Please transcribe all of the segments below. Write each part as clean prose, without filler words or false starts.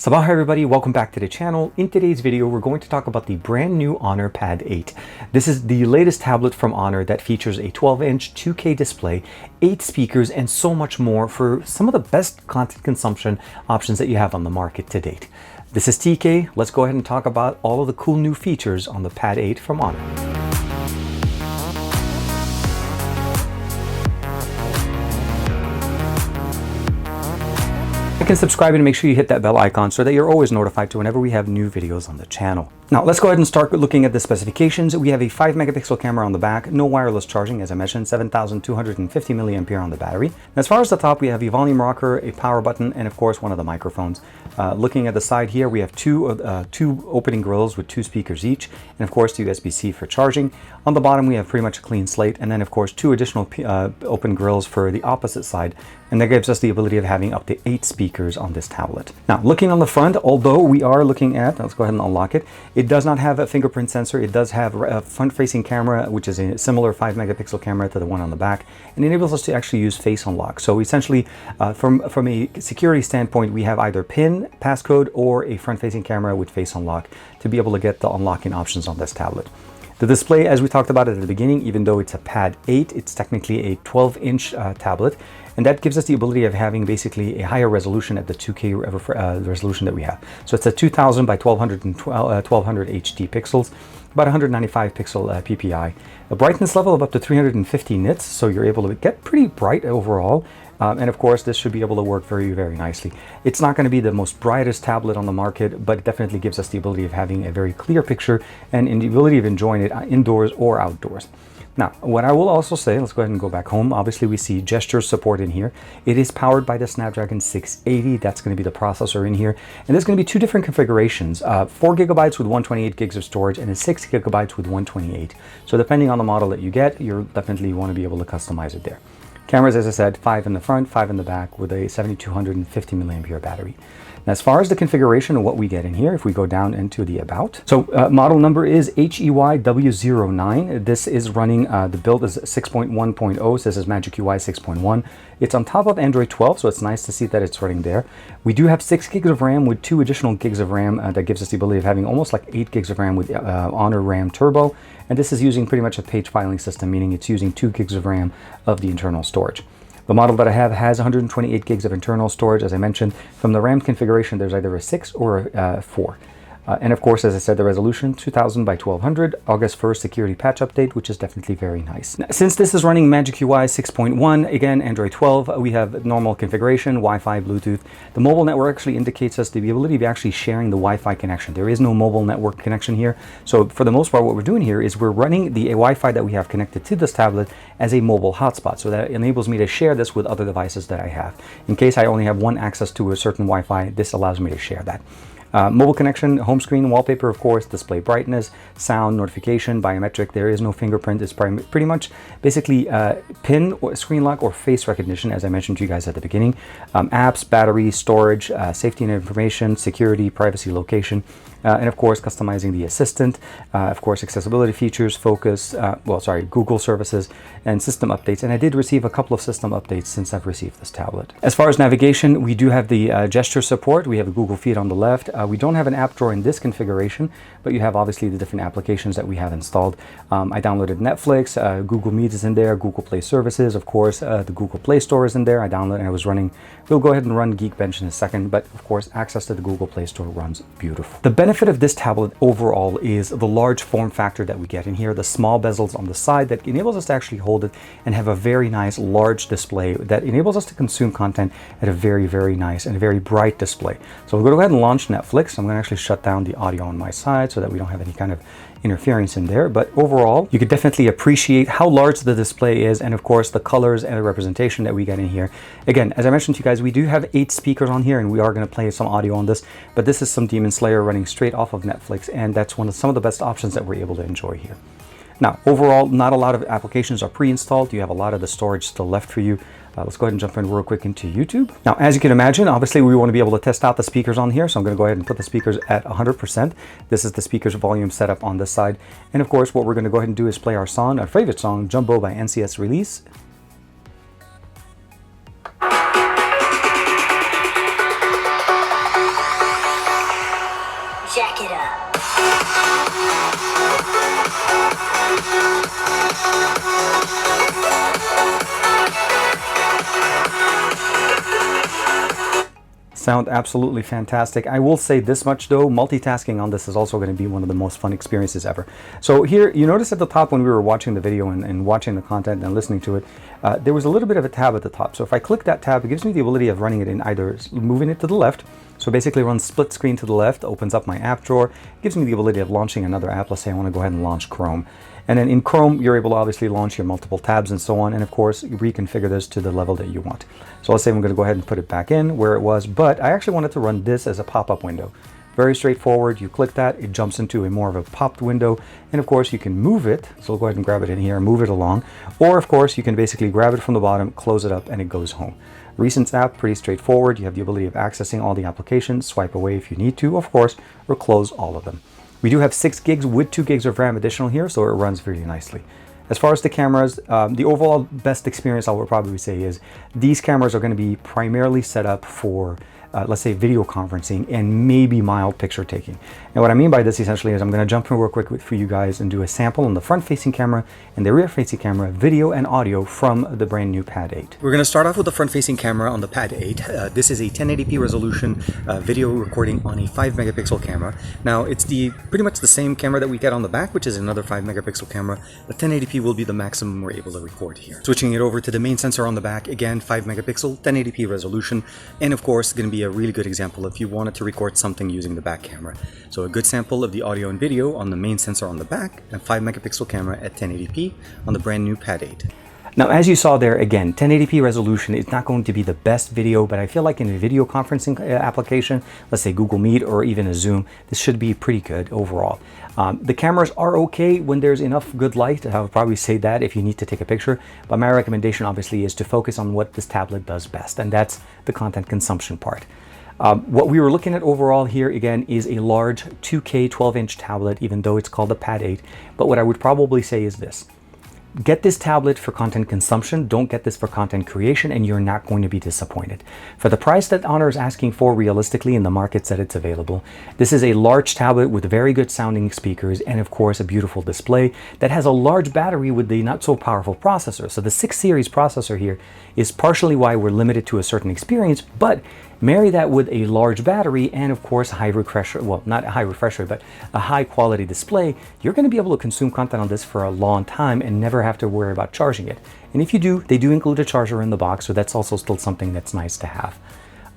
Sabah everybody, welcome back to the channel. In today's video, we're going to talk about the brand new Honor Pad 8. This is the latest tablet from Honor that features a 12-inch 2K display, 8 speakers, and so much more for some of the best content consumption options that you have on the market to date. This is TK. Let's go ahead and talk about all of the cool new features on the Pad 8 from Honor. Like and subscribe and make sure you hit that bell icon so that you're always notified to whenever we have new videos on the channel. Now let's go ahead and start looking at the specifications. We have a 5 megapixel camera on the back, no wireless charging, as I mentioned, 7,250 milliampere on the battery. And as far as the top, we have a volume rocker, a power button, and of course one of the microphones. Looking at the side here, we have two opening grills with 2 speakers each, and of course the USB-C for charging. On the bottom, we have pretty much a clean slate, and then of course 2 additional open grills for the opposite side, and that gives us the ability of having up to 8 speakers on this tablet. Now, looking on the front, although we are looking at, let's go ahead and unlock it, it does not have a fingerprint sensor. It does have a front-facing camera, which is a similar 5 megapixel camera to the one on the back, and enables us to actually use face unlock. So essentially, from a security standpoint, we have either PIN, passcode, or a front-facing camera with face unlock to be able to get the unlocking options on this tablet. The display, as we talked about at the beginning, even though it's a Pad 8, it's technically a 12-inch tablet, and that gives us the ability of having basically a higher resolution at the 2K resolution that we have. So it's a 2000 by 1200 HD pixels, about 195 pixel PPI. A brightness level of up to 350 nits, so you're able to get pretty bright overall. And of course, this should be able to work very, very nicely. It's not going to be the most brightest tablet on the market, but it definitely gives us the ability of having a very clear picture and the ability of enjoying it indoors or outdoors. Now, what I will also say, let's go ahead and go back home. Obviously, we see gesture support in here. It is powered by the Snapdragon 680. That's going to be the processor in here. And there's going to be 2 different configurations, 4 gigabytes with 128 gigs of storage and a 6 gigabytes with 128. So depending on the model that you get, you'll definitely want to be able to customize it there. Cameras, as I said, 5 in the front, 5 in the back with a 7,250 milliampere battery. Now, as far as the configuration of what we get in here, if we go down into the About. So model number is HEYW09. This is running, the build is 6.1.0, so this is Magic UI 6.1. It's on top of Android 12, so it's nice to see that it's running there. We do have 6 gigs of RAM with 2 additional gigs of RAM that gives us the ability of having almost like 8 gigs of RAM with Honor RAM Turbo. And this is using pretty much a page filing system, meaning it's using 2 gigs of RAM of the internal storage. The model that I have has 128 gigs of internal storage. As I mentioned, from the RAM configuration, there's either a 6 or a 4. And of course, as I said, the resolution 2000 by 1200, August 1st security patch update, which is definitely very nice. Now, since this is running Magic UI 6.1, again, Android 12, we have normal configuration, Wi-Fi, Bluetooth. The mobile network actually indicates us the ability of actually sharing the Wi-Fi connection. There is no mobile network connection here. So for the most part, what we're doing here is we're running the Wi-Fi that we have connected to this tablet as a mobile hotspot. So that enables me to share this with other devices that I have. In case I only have one access to a certain Wi-Fi, this allows me to share that. Mobile connection, home screen, wallpaper, of course, display brightness, sound, notification, biometric. There is no fingerprint. It's pretty much basically PIN or screen lock or face recognition, as I mentioned to you guys at the beginning. Apps, battery, storage, safety and information, security, privacy, location, and of course, customizing the assistant, of course, accessibility features, focus, Google services, and system updates. And I did receive a couple of system updates since I've received this tablet. As far as navigation, we do have the gesture support. We have a Google Feed on the left. We don't have an app drawer in this configuration, but you have obviously the different applications that we have installed. I downloaded Netflix, Google Meet is in there, Google Play Services, of course, the Google Play Store is in there. I downloaded and I was running, we'll go ahead and run Geekbench in a second, but of course, access to the Google Play Store runs beautiful. The benefit of this tablet overall is the large form factor that we get in here, the small bezels on the side that enables us to actually hold it and have a very nice large display that enables us to consume content at a very, very nice and very bright display. So we're going to go ahead and launch Netflix. I'm going to actually shut down the audio on my side so that we don't have any kind of interference in there. But overall, you could definitely appreciate how large the display is and of course the colors and the representation that we get in here. Again, as I mentioned to you guys, we do have 8 speakers on here and we are going to play some audio on this, but this is some Demon Slayer running straight off of Netflix, and that's some of the best options that we're able to enjoy here. Now, overall, not a lot of applications are pre-installed. You have a lot of the storage still left for you. Let's go ahead and jump in real quick into YouTube. Now, as you can imagine, obviously we want to be able to test out the speakers on here. So I'm going to go ahead and put the speakers at 100%. This is the speakers volume setup on this side. And of course, what we're going to go ahead and do is play our song, our favorite song, Jumbo by NCS Release. sound absolutely fantastic. I will say this much though, multitasking on this is also going to be one of the most fun experiences ever. So here, you notice at the top when we were watching the video and watching the content and listening to it, there was a little bit of a tab at the top. So if I click that tab, it gives me the ability of running it in either moving it to the left. So basically runs split screen to the left, opens up my app drawer, gives me the ability of launching another app. Let's say I want to go ahead and launch Chrome. And then in Chrome, you're able to obviously launch your multiple tabs and so on. And of course, you reconfigure this to the level that you want. So let's say I'm going to go ahead and put it back in where it was, but I actually wanted to run this as a pop-up window. Very straightforward. You click that, it jumps into a more of a popped window. And of course, you can move it. So we'll go ahead and grab it in here, move it along. Or of course, you can basically grab it from the bottom, close it up, and it goes home. Recents app, pretty straightforward. You have the ability of accessing all the applications, swipe away if you need to, of course, or close all of them. We do have 6 gigs with 2 gigs of RAM additional here, so it runs very nicely. As far as the cameras, the overall best experience I would probably say is these cameras are going to be primarily set up for let's say video conferencing and maybe mild picture taking. And what I mean by this essentially is I'm going to jump in real quick for you guys and do a sample on the front facing camera and the rear facing camera, video and audio from the brand new Pad 8. We're going to start off with the front facing camera on the Pad 8. This is a 1080p resolution video recording on a 5 megapixel camera. Now it's pretty much the same camera that we get on the back, which is another 5 megapixel camera, but 1080p will be the maximum we're able to record here. Switching it over to the main sensor on the back, again 5 megapixel, 1080p resolution, and of course going to be a really good example if you wanted to record something using the back camera. So a good sample of the audio and video on the main sensor on the back and 5 megapixel camera at 1080p on the brand new Pad 8. Now, as you saw there, again, 1080p resolution is not going to be the best video, but I feel like in a video conferencing application, let's say Google Meet or even a Zoom, this should be pretty good overall. The cameras are okay when there's enough good light. I would probably say that if you need to take a picture, but my recommendation obviously is to focus on what this tablet does best, and that's the content consumption part. What we were looking at overall here, again, is a large 2K 12-inch tablet, even though it's called a Pad 8. But what I would probably say is this. Get this tablet for content consumption, don't get this for content creation, and you're not going to be disappointed. For the price that Honor is asking for realistically in the markets that it's available, this is a large tablet with very good sounding speakers and of course a beautiful display that has a large battery with the not so powerful processor. So the 6 series processor here is partially why we're limited to a certain experience, but marry that with a large battery and of course high refresher, well, not a high refresher, but a high quality display, you're going to be able to consume content on this for a long time and never have to worry about charging it. And if you do, they do include a charger in the box, so that's also still something that's nice to have.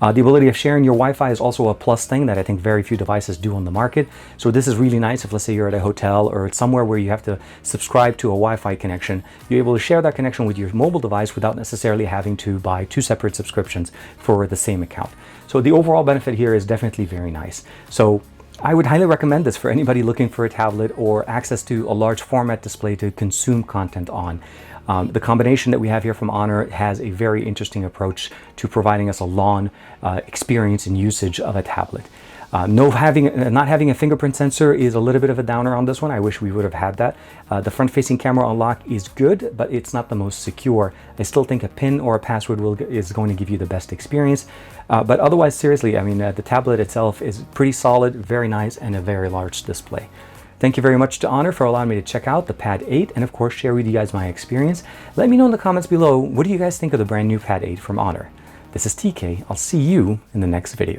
The ability of sharing your Wi-Fi is also a plus thing that I think very few devices do on the market. So this is really nice if, let's say, you're at a hotel or it's somewhere where you have to subscribe to a Wi-Fi connection. You're able to share that connection with your mobile device without necessarily having to buy 2 separate subscriptions for the same account. So the overall benefit here is definitely very nice. So I would highly recommend this for anybody looking for a tablet or access to a large format display to consume content on. The combination that we have here from Honor has a very interesting approach to providing us a long experience and usage of a tablet. Not having a fingerprint sensor is a little bit of a downer on this one. I wish we would have had that. The front-facing camera unlock is good, but it's not the most secure. I still think a PIN or a password is going to give you the best experience. But otherwise, seriously, I mean, the tablet itself is pretty solid, very nice, and a very large display. Thank you very much to Honor for allowing me to check out the Pad 8 and of course share with you guys my experience. Let me know in the comments below, what do you guys think of the brand new Pad 8 from Honor? This is TK. I'll see you in the next video.